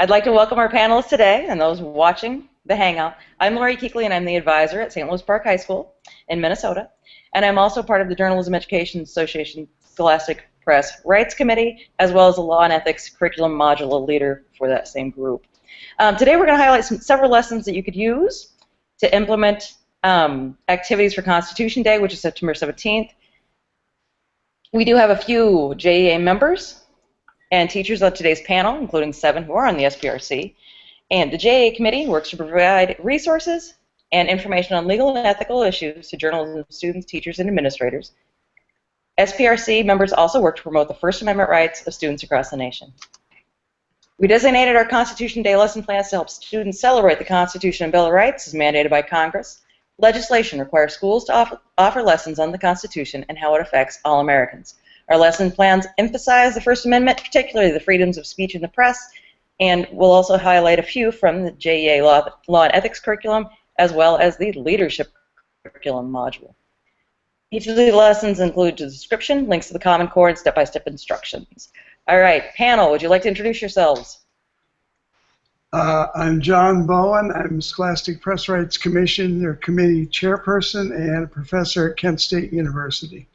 I'd like to welcome our panelists today and those watching the Hangout. I'm Lori Keekley, and I'm the advisor at St. Louis Park High School in Minnesota. And I'm also part of the Journalism Education Association Scholastic Press Rights Committee, as well as the Law and Ethics Curriculum Module leader for that same group. Today we're going to highlight several lessons that you could use to implement activities for Constitution Day, which is September 17th. We do have a few JEA members and teachers on today's panel, including 7 who are on the SPRC. And the JEA committee works to provide resources and information on legal and ethical issues to journalism students, teachers, and administrators. SPRC members also work to promote the First Amendment rights of students across the nation. We designated our Constitution Day lesson plans to help students celebrate the Constitution and Bill of Rights as mandated by Congress. Legislation requires schools to offer lessons on the Constitution and how it affects all Americans. Our lesson plans emphasize the First Amendment, particularly the freedoms of speech and the press, and we'll also highlight a few from the JEA Law and Ethics Curriculum, as well as the Leadership Curriculum module. Each of the lessons includes a description, links to the Common Core, and step-by-step instructions. All right, panel, would you like to introduce yourselves? I'm John Bowen. I'm Scholastic Press Rights Commission, or committee chairperson, and a professor at Kent State University.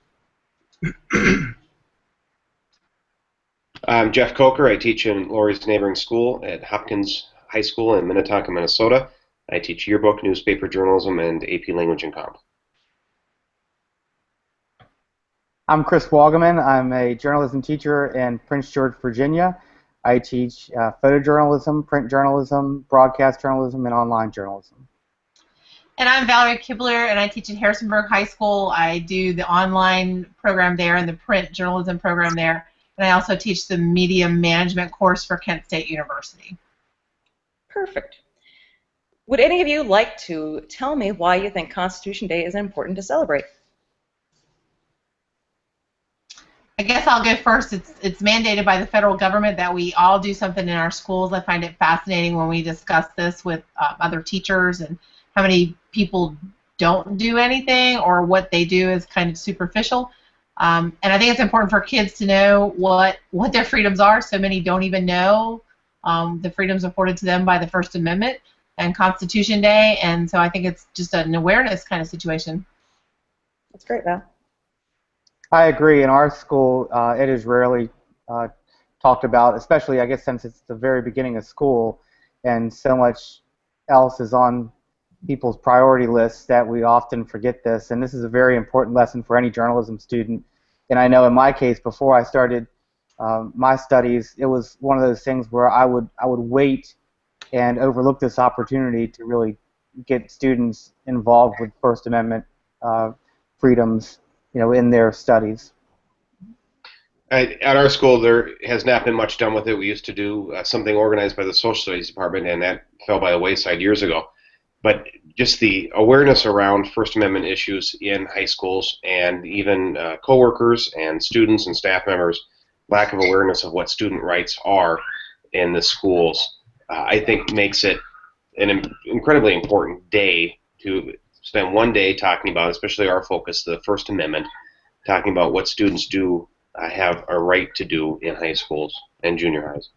I'm Jeff Coker. I teach in Lori's neighboring school at Hopkins High School in Minnetonka, Minnesota. I teach yearbook, newspaper journalism, and AP Language and Comp. I'm Chris Wagaman. I'm a journalism teacher in Prince George, Virginia. I teach photojournalism, print journalism, broadcast journalism, and online journalism. And I'm Valerie Kibler, and I teach at Harrisonburg High School. I do the online program there and the print journalism program there. And I also teach the media management course for Kent State University. Perfect. Would any of you like to tell me why you think Constitution Day is important to celebrate? I guess I'll go first. It's mandated by the federal government that we all do something in our schools. I find it fascinating when we discuss this with other teachers and how many people don't do anything or what they do is kind of superficial. And I think it's important for kids to know what their freedoms are. So many don't even know the freedoms afforded to them by the First Amendment and Constitution Day. And so I think it's just an awareness kind of situation. That's great, Val. I agree. In our school, it is rarely talked about, especially, I guess, since it's the very beginning of school and so much else is on people's priority lists that we often forget this. And this is a very important lesson for any journalism student. And I know in my case, before I started my studies, it was one of those things where I would wait and overlook this opportunity to really get students involved with First Amendment freedoms, in their studies. At our school, there has not been much done with it. We used to do something organized by the Social Studies Department, and that fell by the wayside years ago. But just the awareness around First Amendment issues in high schools and even coworkers and students and staff members, lack of awareness of what student rights are in the schools, I think makes it an incredibly important day to spend one day talking about, especially our focus, the First Amendment, talking about what students do have a right to do in high schools and junior highs.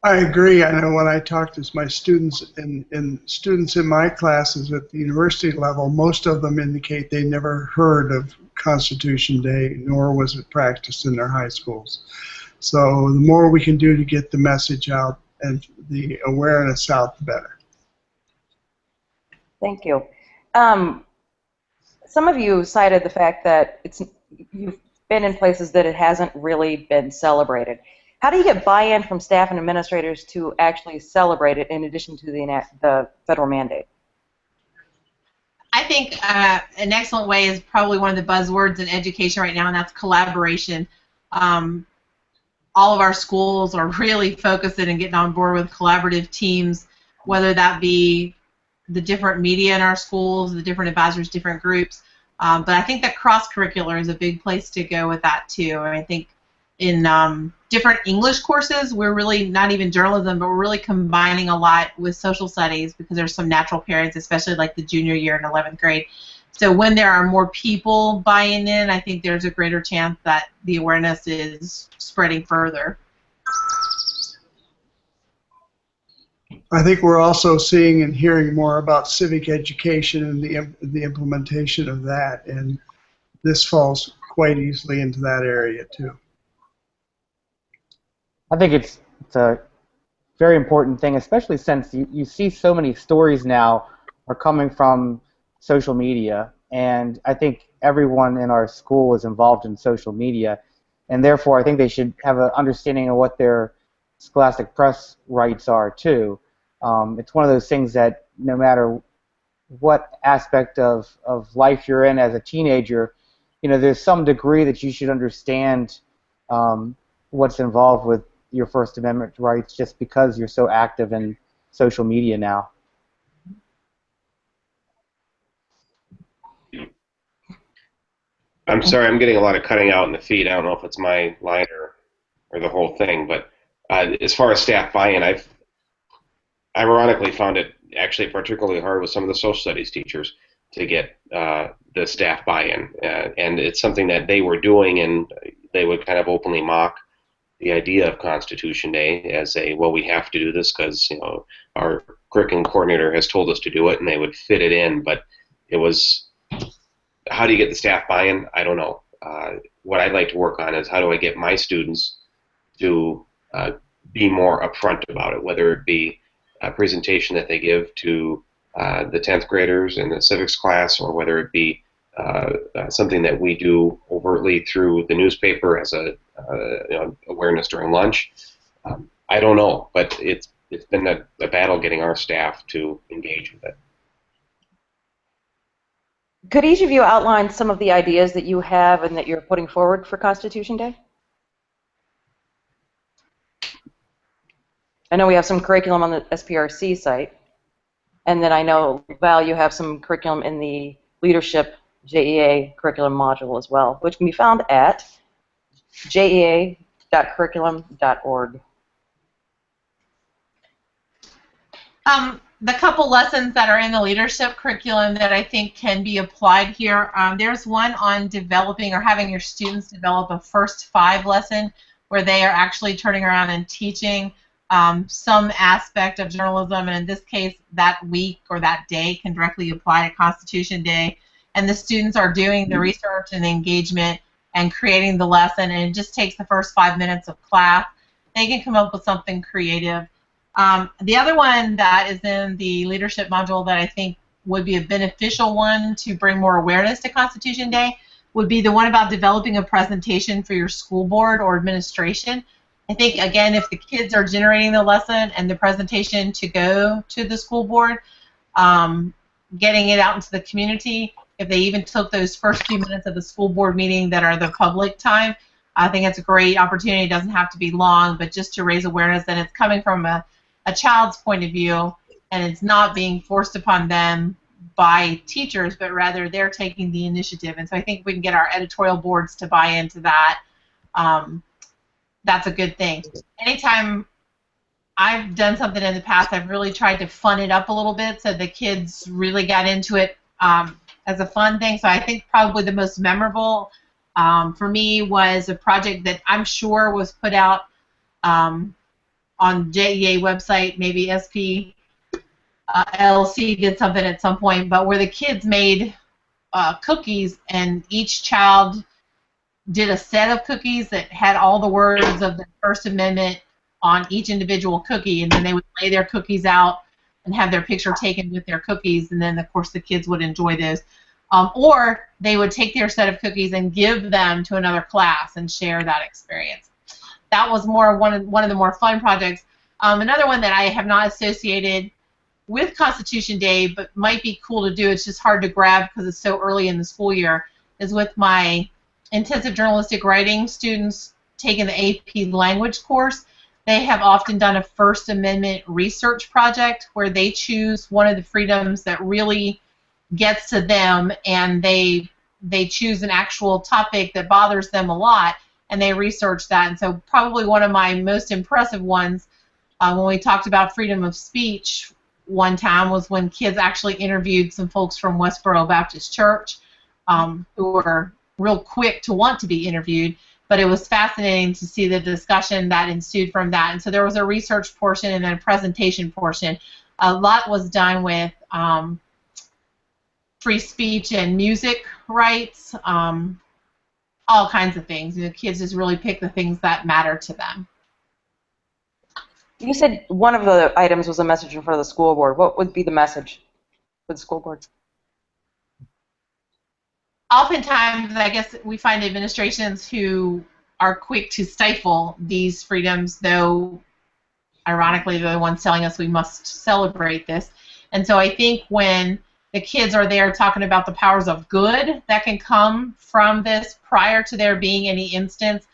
I agree. I know when I talk to my students and students in my classes at the university level, most of them indicate they never heard of Constitution Day, nor was it practiced in their high schools. So the more we can do to get the message out and the awareness out, the better. Thank you. Some of you cited the fact that you've been in places that it hasn't really been celebrated. How do you get buy-in from staff and administrators to actually celebrate it in addition to the federal mandate? I think an excellent way is probably one of the buzzwords in education right now, and that's collaboration. All of our schools are really focusing and getting on board with collaborative teams, whether that be the different media in our schools, the different advisors, different groups. But I think that cross-curricular is a big place to go with that, too. I think in different English courses, we're really, not even journalism, but we're really combining a lot with social studies because there's some natural pairings, especially like the junior year in 11th grade. So when there are more people buying in, I think there's a greater chance that the awareness is spreading further. I think we're also seeing and hearing more about civic education and the implementation of that, and this falls quite easily into that area too. I think it's a very important thing, especially since you see so many stories now are coming from social media, and I think everyone in our school is involved in social media, and therefore I think they should have an understanding of what their scholastic press rights are too. It's one of those things that no matter what aspect of life you're in as a teenager, there's some degree that you should understand what's involved with your First Amendment rights just because you're so active in social media now. I'm sorry, I'm getting a lot of cutting out in the feed. I don't know if it's my line or the whole thing, but as far as staff buy-in, I've ironically found it actually particularly hard with some of the social studies teachers to get the staff buy-in, and it's something that they were doing, and they would kind of openly mock the idea of Constitution Day as well, we have to do this because our curriculum coordinator has told us to do it, and they would fit it in. But it was, how do you get the staff buy-in? I don't know. What I'd like to work on is how do I get my students to be more upfront about it, whether it be a presentation that they give to the 10th graders in the civics class, or whether it be something that we do overtly through the newspaper as a awareness during lunch. I don't know, but it's been a battle getting our staff to engage with it. Could each of you outline some of the ideas that you have and that you're putting forward for Constitution Day? I know we have some curriculum on the SPRC site, and then I know, Val, you have some curriculum in the leadership JEA curriculum module as well, which can be found at jea.curriculum.org. The couple lessons that are in the leadership curriculum that I think can be applied here, there's one on developing or having your students develop a first 5 lesson where they are actually turning around and teaching some aspect of journalism, and in this case, that week or that day can directly apply to Constitution Day. And the students are doing the research and the engagement and creating the lesson, and it just takes the first 5 minutes of class. They can come up with something creative. The other one that is in the leadership module that I think would be a beneficial one to bring more awareness to Constitution Day would be the one about developing a presentation for your school board or administration. I think, again, if the kids are generating the lesson and the presentation to go to the school board, getting it out into the community, if they even took those first few minutes of the school board meeting that are the public time, I think it's a great opportunity. It doesn't have to be long, but just to raise awareness, and it's coming from a child's point of view, and it's not being forced upon them by teachers, but rather they're taking the initiative. And so I think if we can get our editorial boards to buy into that, that's a good thing. Anytime I've done something in the past, I've really tried to fun it up a little bit so the kids really got into it as a fun thing. So I think probably the most memorable for me was a project that I'm sure was put out on JEA website, maybe SPLC did something at some point, but where the kids made cookies, and each child did a set of cookies that had all the words of the First Amendment on each individual cookie, and then they would lay their cookies out and have their picture taken with their cookies, and then of course the kids would enjoy those. Or they would take their set of cookies and give them to another class and share that experience. That was one of the more fun projects. Another one that I have not associated with Constitution Day but might be cool to do, it's just hard to grab because it's so early in the school year, is with my intensive journalistic writing students taking the AP language course. They have often done a First Amendment research project where they choose one of the freedoms that really gets to them, and they choose an actual topic that bothers them a lot, and they research that. And so probably one of my most impressive ones when we talked about freedom of speech one time was when kids actually interviewed some folks from Westboro Baptist Church who were real quick to want to be interviewed, but it was fascinating to see the discussion that ensued from that. And so there was a research portion and then a presentation portion. A lot was done with free speech and music rights, all kinds of things. The kids just really pick the things that matter to them. You said one of the items was a message in front of the school board. What would be the message for the school board? Oftentimes, I guess we find administrations who are quick to stifle these freedoms, though ironically they're the ones telling us we must celebrate this. And so I think when the kids are there talking about the powers of good that can come from this prior to there being any instance,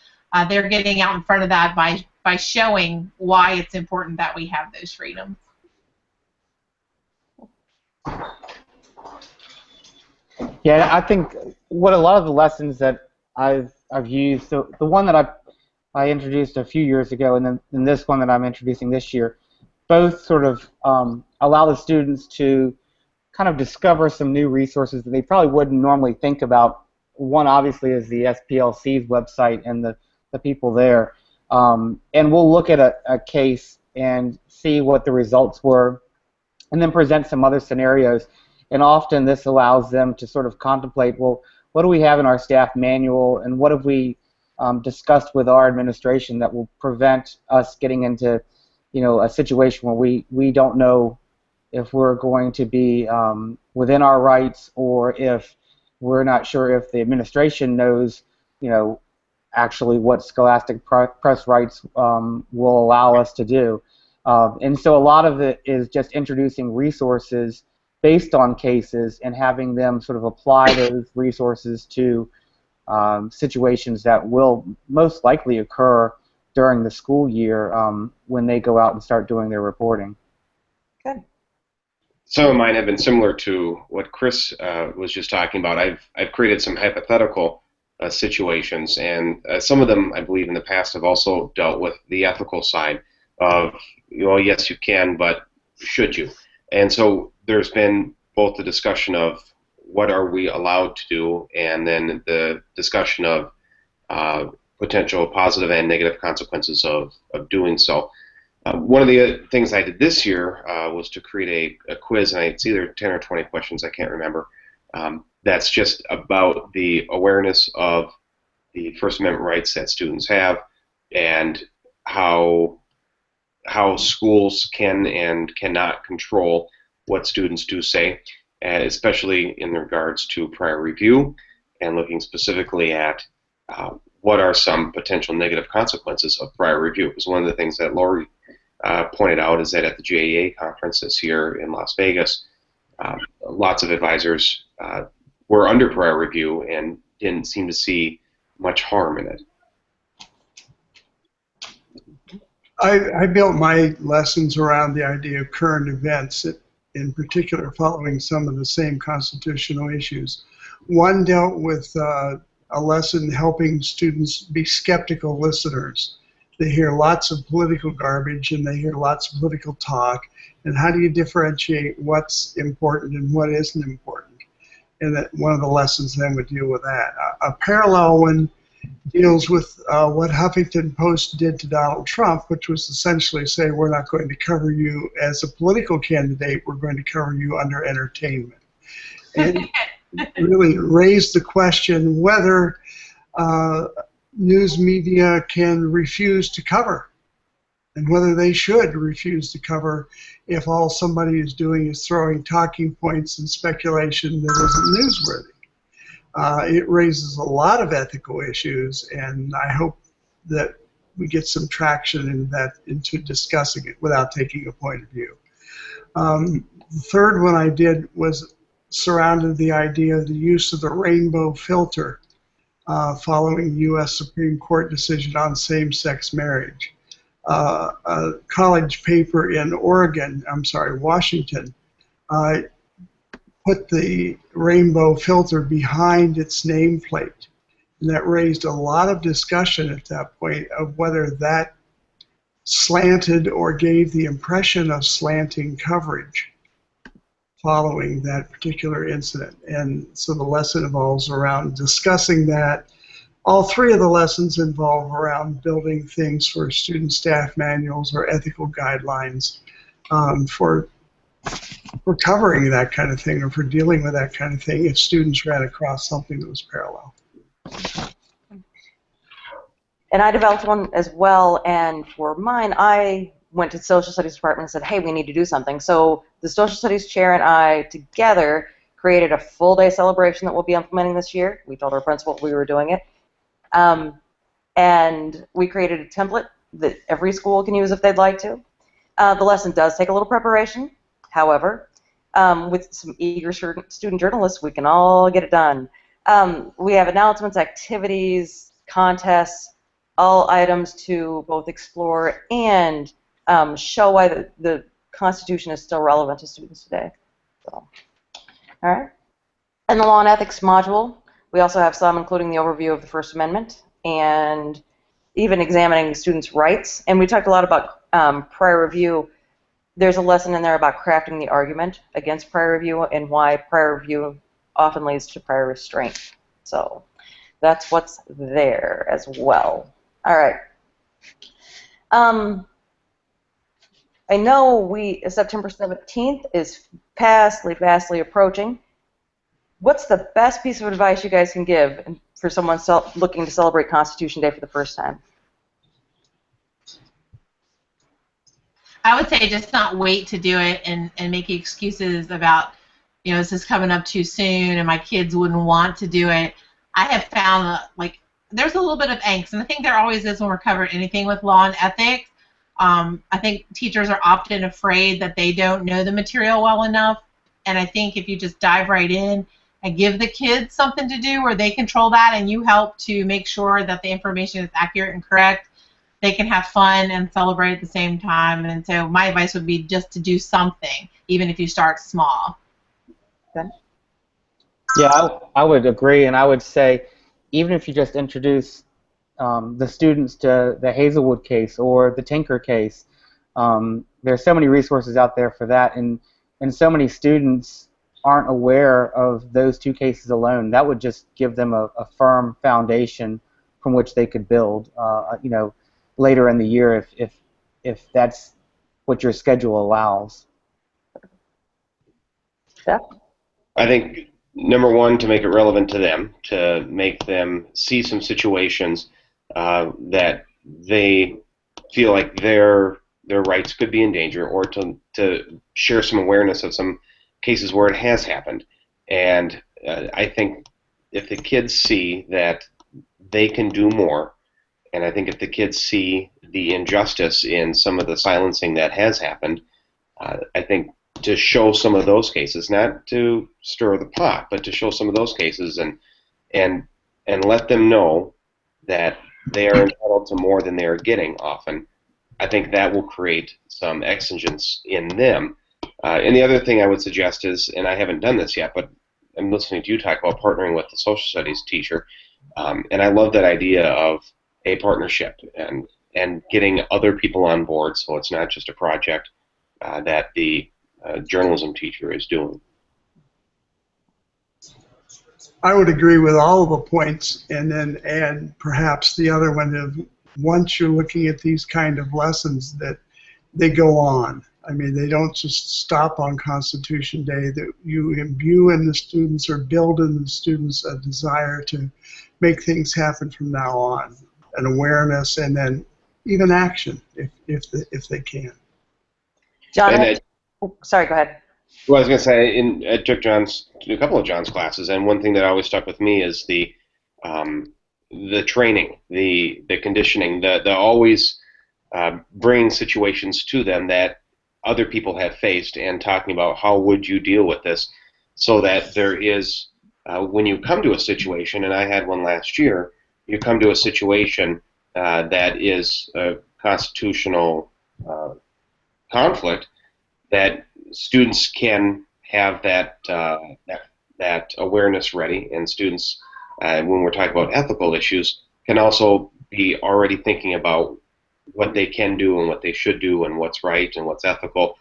they're getting out in front of that by showing why it's important that we have those freedoms. Yeah, I think what a lot of the lessons that I've used, so the one that I introduced a few years ago, and then this one that I'm introducing this year, both sort of allow the students to kind of discover some new resources that they probably wouldn't normally think about. One obviously is the SPLC's website and the people there, and we'll look at a case and see what the results were, and then present some other scenarios. And often this allows them to sort of contemplate, well, what do we have in our staff manual, and what have we discussed with our administration that will prevent us getting into, a situation where we don't know if we're going to be within our rights, or if we're not sure if the administration knows, actually what scholastic press rights will allow us to do. And so a lot of it is just introducing resources based on cases and having them sort of apply those resources to situations that will most likely occur during the school year when they go out and start doing their reporting. Good. Some of mine have been similar to what Chris was just talking about. I've created some hypothetical situations, and some of them, I believe, in the past have also dealt with the ethical side of, yes, you can, but should you? And so there's been both the discussion of what are we allowed to do, and then the discussion of potential positive and negative consequences of doing so. One of the things I did this year was to create a quiz, and it's either 10 or 20 questions, I can't remember, that's just about the awareness of the First Amendment rights that students have, and how schools can and cannot control what students do say, and especially in regards to prior review, and looking specifically at what are some potential negative consequences of prior review. Because one of the things that Lori pointed out is that at the JEA conference this year in Las Vegas, lots of advisors were under prior review and didn't seem to see much harm in it. I built my lessons around the idea of current events, in particular following some of the same constitutional issues. One dealt with a lesson helping students be skeptical listeners. They hear lots of political garbage and they hear lots of political talk, and how do you differentiate what's important and what isn't important? And that one of the lessons then would deal with that. A parallel one deals with what Huffington Post did to Donald Trump, which was essentially say, we're not going to cover you as a political candidate, we're going to cover you under entertainment. And really raised the question whether news media can refuse to cover, and whether they should refuse to cover if all somebody is doing is throwing talking points and speculation that isn't newsworthy. It raises a lot of ethical issues, and I hope that we get some traction into discussing it without taking a point of view. The third one I did was surrounded the idea of the use of the rainbow filter following the U.S. Supreme Court decision on same-sex marriage. A college paper in Washington, put the rainbow filter behind its nameplate. And that raised a lot of discussion at that point of whether that slanted or gave the impression of slanting coverage following that particular incident. And so the lesson evolves around discussing that, all three of the lessons involve around building things for student staff manuals or ethical guidelines for covering that kind of thing or for dealing with that kind of thing if students ran across something that was parallel. And I developed one as well, and for mine, I went to the social studies department and said, hey, we need to do something. So the social studies chair and I together created a full-day celebration that we'll be implementing this year. We told our principal we were doing it. And we created a template that every school can use if they'd like to. The lesson does take a little preparation. However, with some eager student journalists, we can all get it done. We have announcements, activities, contests, all items to both explore and show why the Constitution is still relevant to students today. So, all right. In the Law and Ethics module, we also have some including the overview of the First Amendment and even examining students' rights. And we talked a lot about prior review. There's a lesson in there about crafting the argument against prior review and why prior review often leads to prior restraint. So that's what's there as well. All right. I know September 17th is fastly approaching. What's the best piece of advice you guys can give for someone looking to celebrate Constitution Day for the first time? I would say just not wait to do it and make excuses about, you know, this is coming up too soon and my kids wouldn't want to do it. I have found like there's a little bit of angst, and I think there always is when we're covering anything with law and ethics. I think teachers are often afraid that they don't know the material well enough, and I think if you just dive right in and give the kids something to do where they control that and you help to make sure that the information is accurate and correct, they can have fun and celebrate at the same time. And so my advice would be just to do something, even if you start small. Okay. Yeah, I would agree, and I would say even if you just introduce the students to the Hazelwood case or the Tinker case, there's so many resources out there for that, and so many students aren't aware of those two cases alone. That would just give them a firm foundation from which they could build, you know, later in the year if that's what your schedule allows. Yeah. I think number one, to make it relevant to them, to make them see some situations that they feel like their rights could be in danger, or to share some awareness of some cases where it has happened. And I think if the kids see that they can do more, and I think if the kids see the injustice in some of the silencing that has happened, I think to show some of those cases, not to stir the pot, but to show some of those cases and let them know that they are entitled to more than they are getting often, I think that will create some exigence in them. And the other thing I would suggest is, and I haven't done this yet, but I'm listening to you talk about partnering with the social studies teacher, and I love that idea of a partnership and getting other people on board, so it's not just a project that the journalism teacher is doing. I would agree with all of the points, and then add perhaps the other one of once you're looking at these kind of lessons that they go on. I mean, they don't just stop on Constitution Day, that you imbue in the students or build in the students a desire to make things happen from now on, an awareness, and then even action if they can. John, sorry, go ahead. Well, I was going to say, I took a couple of John's classes, and one thing that always stuck with me is the training, the conditioning, the always bringing situations to them that other people have faced, and talking about how would you deal with this, so that there is, when you come to a situation, and I had one last year, you come to a situation that is a constitutional conflict, that students can have that awareness ready, and students, when we're talking about ethical issues, can also be already thinking about what they can do and what they should do and what's right and what's ethical.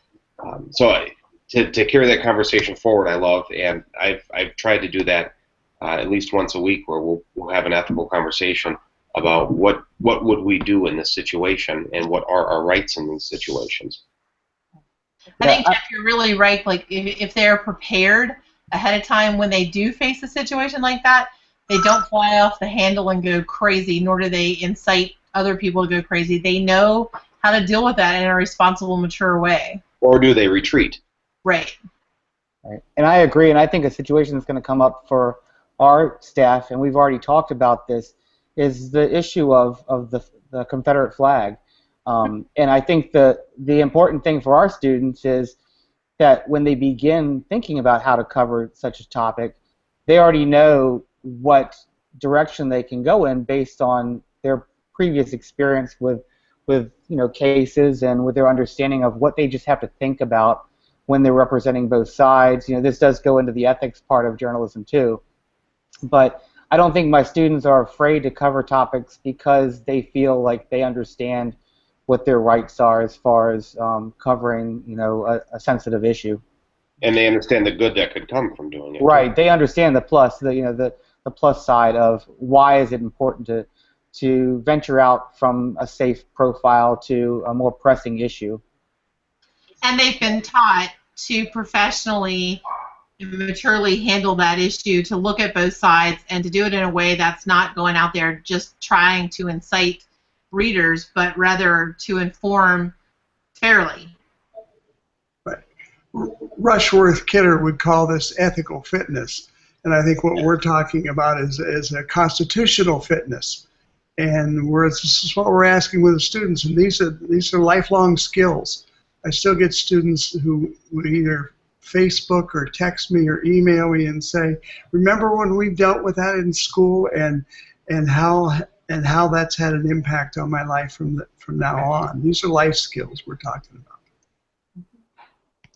So to carry that conversation forward, I love, and I've tried to do that at least once a week where we'll have an ethical conversation about what would we do in this situation and what are our rights in these situations. I think, Jeff, you're really right. Like, if they're prepared ahead of time when they do face a situation like that, they don't fly off the handle and go crazy, nor do they incite other people to go crazy. They know how to deal with that in a responsible, mature way. Or do they retreat? Right. Right. And I agree, and I think a situation that's going to come up for our staff, and we've already talked about this, is the issue of the Confederate flag. And I think the important thing for our students is that when they begin thinking about how to cover such a topic, they already know what direction they can go in based on their previous experience with cases and with their understanding of what they just have to think about when they're representing both sides. This does go into the ethics part of journalism too. But I don't think my students are afraid to cover topics because they feel like they understand what their rights are as far as covering, a sensitive issue. And they understand the good that could come from doing it. Right. They understand the plus, the plus side of why is it important to venture out from a safe profile to a more pressing issue. And they've been taught to professionally and maturely handle that issue, to look at both sides and to do it in a way that's not going out there just trying to incite readers, but rather to inform fairly. Right. Rushworth Kidder would call this ethical fitness, and I think what we're talking about is a constitutional fitness, and this is what we're asking with the students, and these are lifelong skills. I still get students who either Facebook or text me or email me and say, "Remember when we dealt with that in school, and how that's had an impact on my life from now on." These are life skills we're talking about.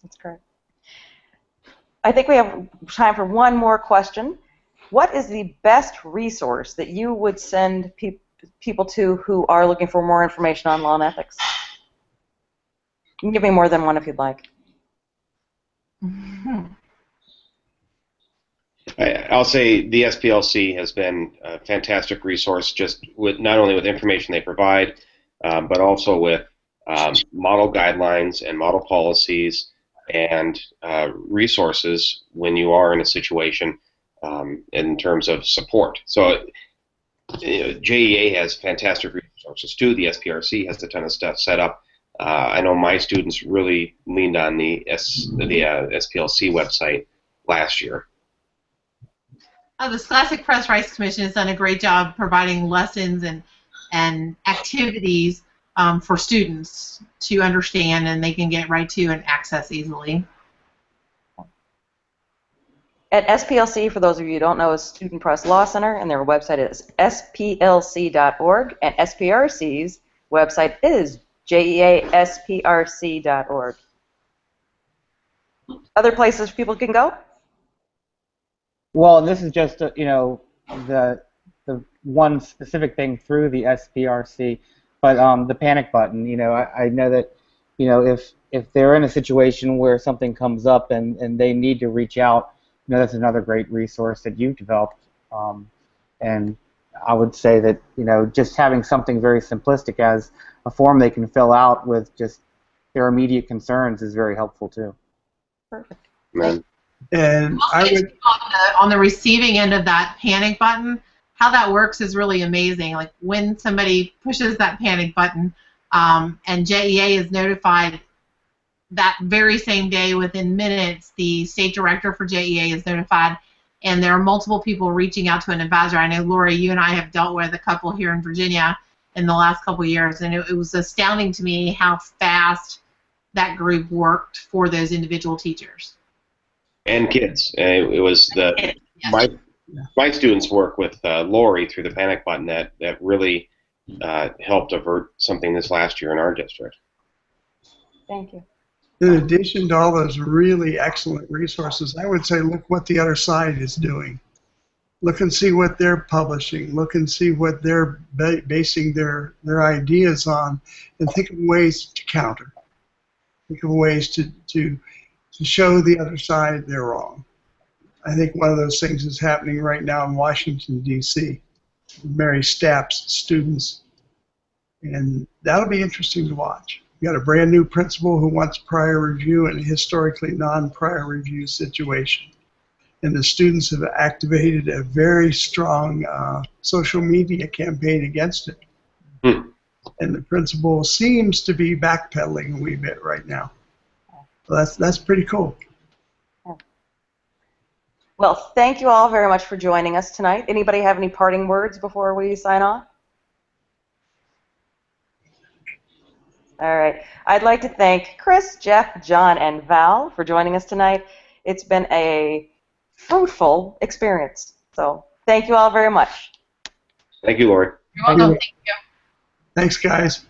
That's correct. I think we have time for one more question. What is the best resource that you would send people to who are looking for more information on law and ethics? You can give me more than one if you'd like. I'll say the SPLC has been a fantastic resource, just with not only with information they provide, but also with model guidelines and model policies and resources when you are in a situation in terms of support. So JEA has fantastic resources too. The SPRC has a ton of stuff set up. I know my students really leaned on the SPLC website last year. The Scholastic Press Rights Commission has done a great job providing lessons and activities for students to understand, and they can get right to and access easily. At SPLC, for those of you who don't know, is Student Press Law Center, and their website is splc.org, and SPRC's website is jeasprc.org. Other places people can go? Well, this is just the one specific thing through the SPRC, but the panic button. I know that if they're in a situation where something comes up and they need to reach out, that's another great resource that you've developed. And I would say that just having something very simplistic as a form they can fill out with just their immediate concerns is very helpful too. Perfect. Man. And I would, on the receiving end of that panic button, how that works is really amazing. Like when somebody pushes that panic button, and JEA is notified that very same day, within minutes, the state director for JEA is notified, and there are multiple people reaching out to an advisor. I know, Lori, you and I have dealt with a couple here in Virginia in the last couple of years, and it was astounding to me how fast that group worked for those individual teachers. And kids. It was my students work with Lori through the panic button that really helped avert something this last year in our district. Thank you. in addition to all those really excellent resources, I would say look what the other side is doing. Look and see what they're publishing. Look and see what they're basing their ideas on, and think of ways to counter. Think of ways to show the other side they're wrong. I think one of those things is happening right now in Washington, D.C. Mary Stapp's students, and that'll be interesting to watch. You got a brand new principal who wants prior review in a historically non-prior review situation. And the students have activated a very strong social media campaign against it. Hmm. And the principal seems to be backpedaling a wee bit right now. So that's pretty cool. Well, thank you all very much for joining us tonight. Anybody have any parting words before we sign off? All right. I'd like to thank Chris, Jeff, John, and Val for joining us tonight. It's been a fruitful experience. So thank you all very much. Thank you, Lori. You're welcome. Thank you. Thanks, guys.